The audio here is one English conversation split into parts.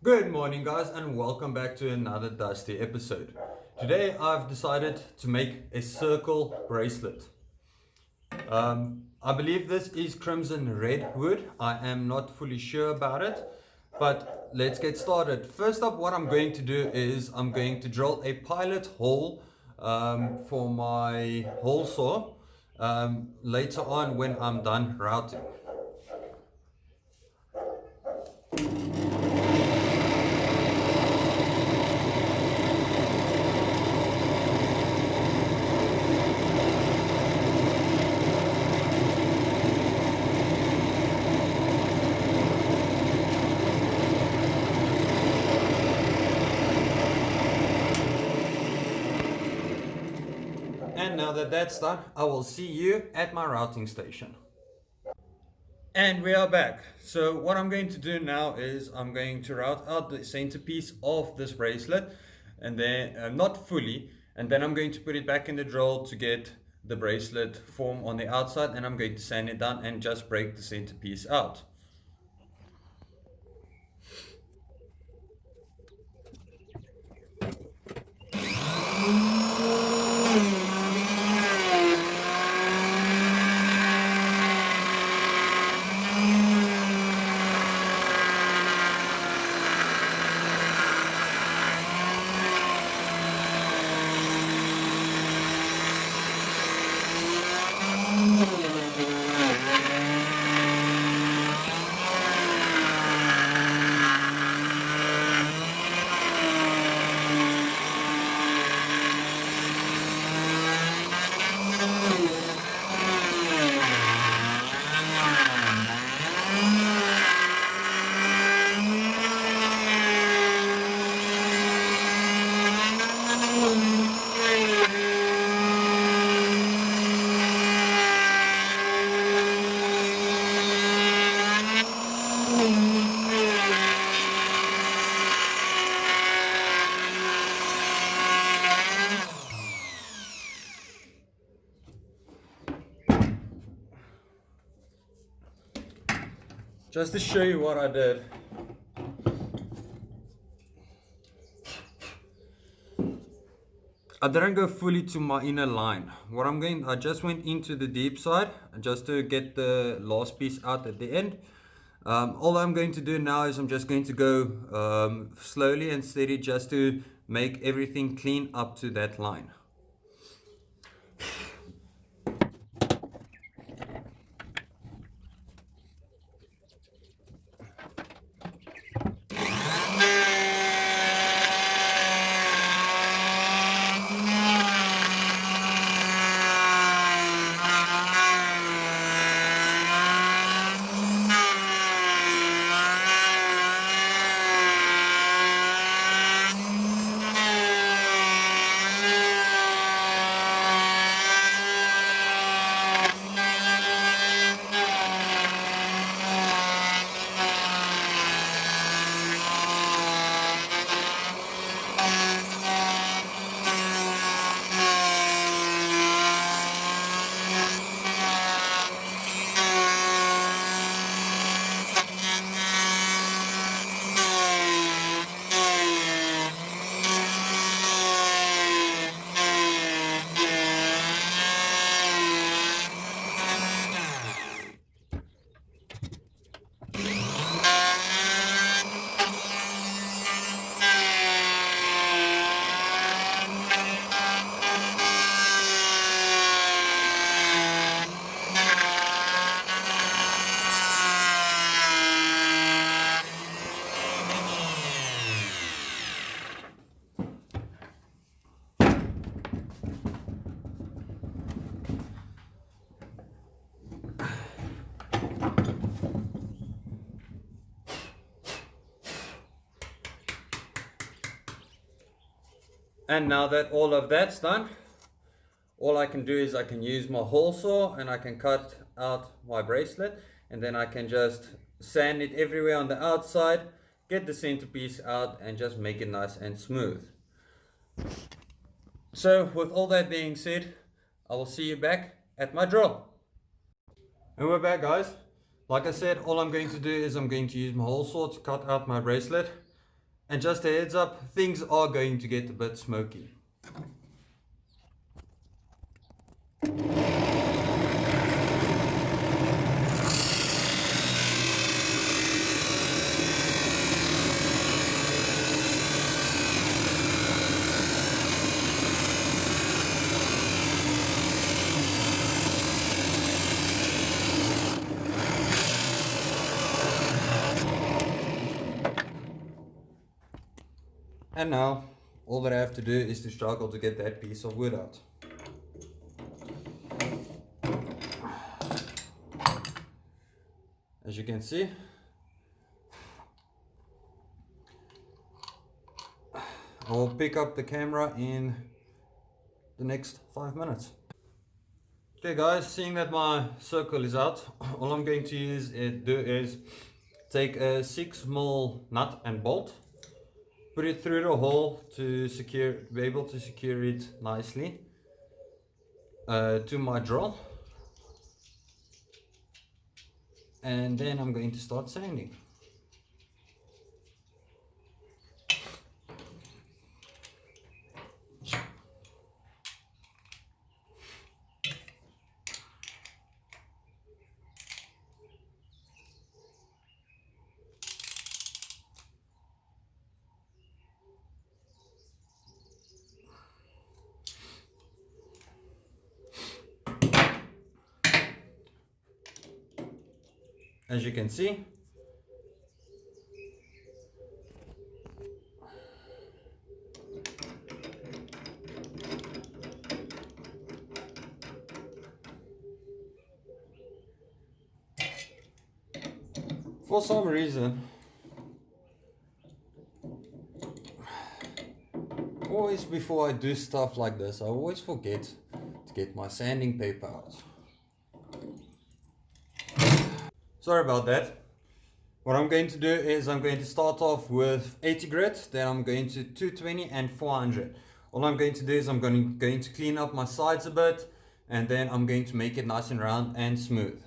Good morning, guys, and welcome back to another dusty episode. Today I've decided to make a circle bracelet. I believe this is crimson red wood. I am not fully sure about it, but let's get started. First up, what I'm going to do is I'm going to drill a pilot hole for my hole saw later on when I'm done routing. And now that that's done, I will see you at my routing station. And we are back. So what I'm going to do now is I'm going to route out the centerpiece of this bracelet, and then not fully, and then I'm going to put it back in the drill to get the bracelet form on the outside, and I'm going to sand it down and just break the centerpiece out. Just to show you what I did. I didn't go fully to my inner line. I just went into the deep side just to get the last piece out at the end. All I'm going to do now is I'm just going to go slowly and steady just to make everything clean up to that line. And now that all of that's done, all I can do is I can use my hole saw and I can cut out my bracelet, and then I can just sand it everywhere on the outside, get the centerpiece out, and just make it nice and smooth. So with all that being said, I will see you back at my drill. And we're back, guys. Like I said, all I'm going to do is I'm going to use my hole saw to cut out my bracelet. And just a heads up, things are going to get a bit smoky. And now, all that I have to do is to struggle to get that piece of wood out. As you can see, I will pick up the camera in the next 5 minutes. Okay guys, seeing that my circle is out, all I'm going to do is take a 6mm nut and bolt, put it through the hole to be able to secure it nicely to my drill, and then I'm going to start sanding. As you can see, for some reason, always before I do stuff like this, I always forget to get my sanding paper out. Sorry about that. What I'm going to do is I'm going to start off with 80 grit, then I'm going to 220 and 400. All I'm going to do is I'm going to clean up my sides a bit, and then I'm going to make it nice and round and smooth.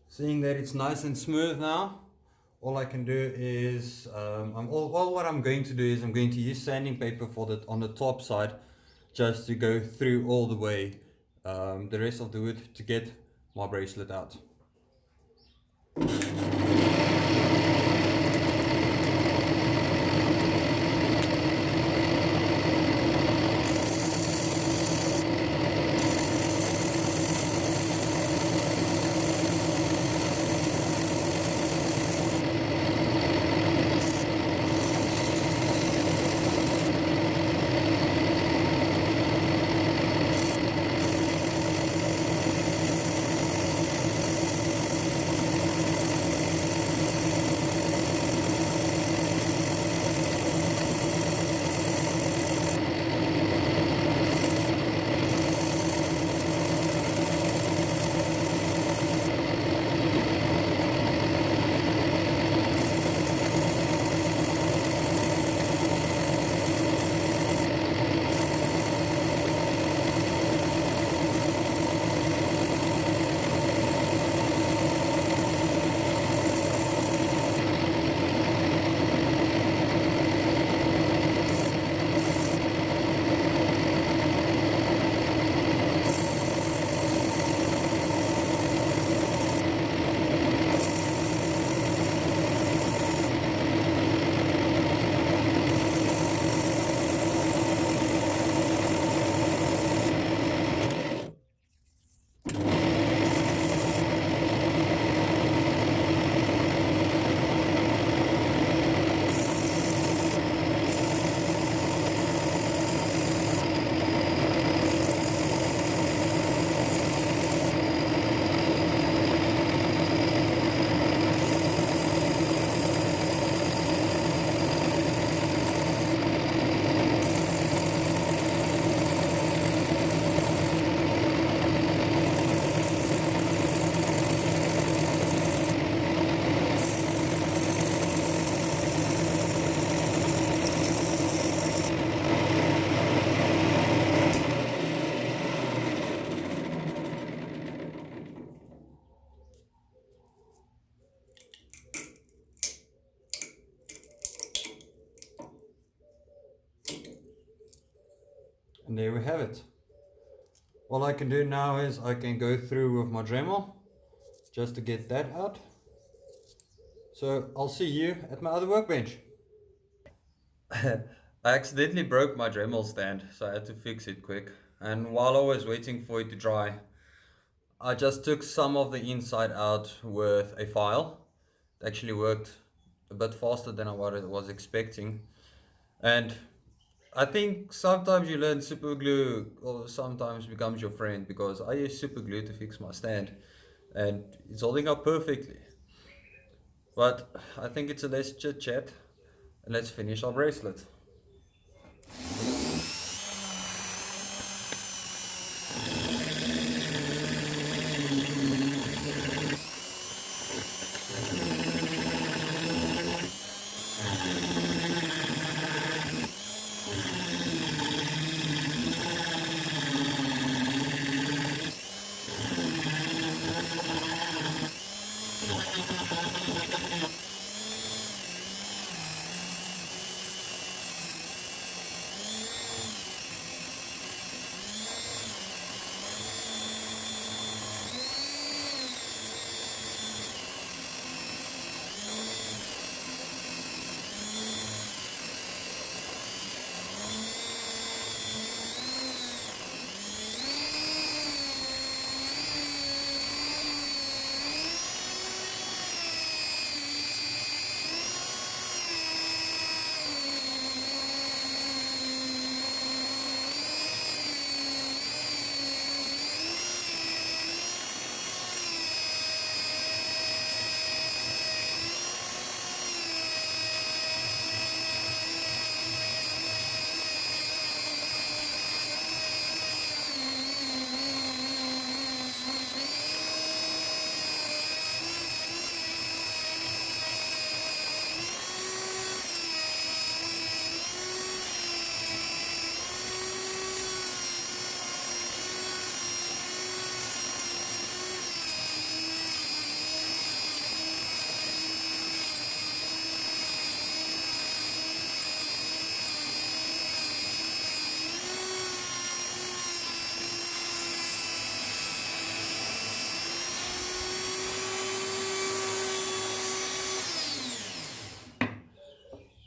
Seeing that it's nice and smooth now, all I can do is, what I'm going to do is I'm going to use sanding paper for that on the top side, just to go through all the way the rest of the wood to get my bracelet out. And there we have it. All I can do now is I can go through with my Dremel just to get that out. So I'll see you at my other workbench. I accidentally broke my Dremel stand, so I had to fix it quick. And while I was waiting for it to dry, I just took some of the inside out with a file. It actually worked a bit faster than what I was expecting. And I think sometimes you learn super glue or sometimes becomes your friend, because I use super glue to fix my stand and it's holding up perfectly. But I think it's a less chit chat and let's finish our bracelet.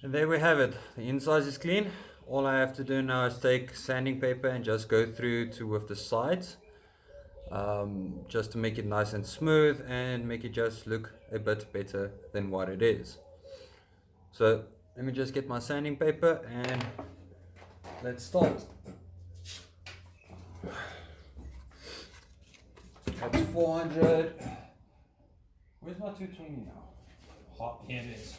And there we have it. The inside is clean. All I have to do now is take sanding paper and just go through to with the sides, just to make it nice and smooth and make it just look a bit better than what it is. So let me just get my sanding paper and let's start. That's 400. Where's my 220 now? Hot, here it is.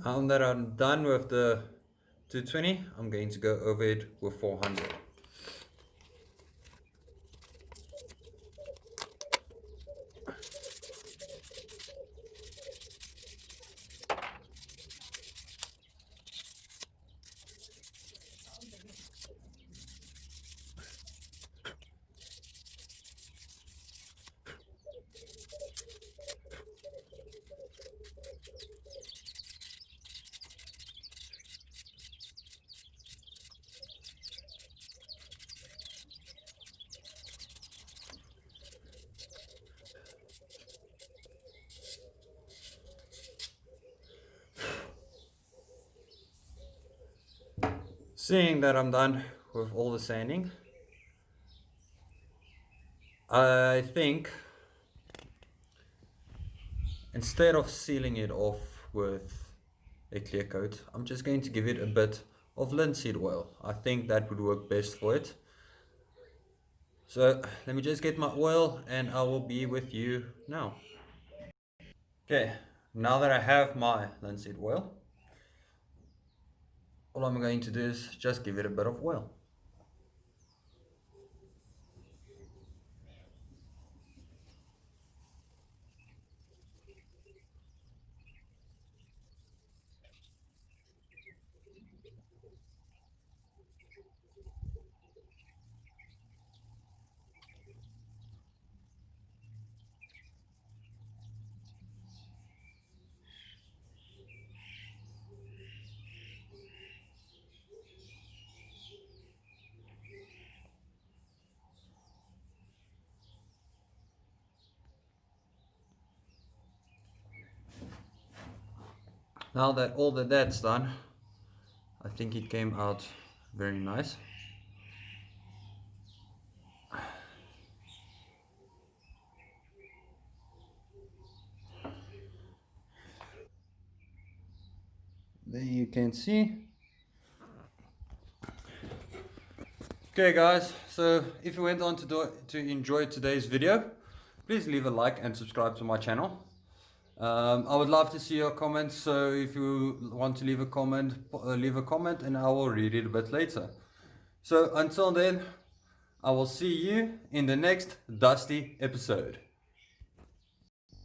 Now that I'm done with the 220, I'm going to go over it with 400. Seeing that I'm done with all the sanding, I think instead of sealing it off with a clear coat, I'm just going to give it a bit of linseed oil. I think that would work best for it. So let me just get my oil and I will be with you now. Okay, now that I have my linseed oil, all I'm going to do is just give it a bit of oil. Now that all that's done, I think it came out very nice. There you can see. Okay guys, so if you went on to enjoy today's video, please leave a like and subscribe to my channel. I would love to see your comments, so if you want to leave a comment and I will read it a bit later. So until then, I will see you in the next Dusty episode.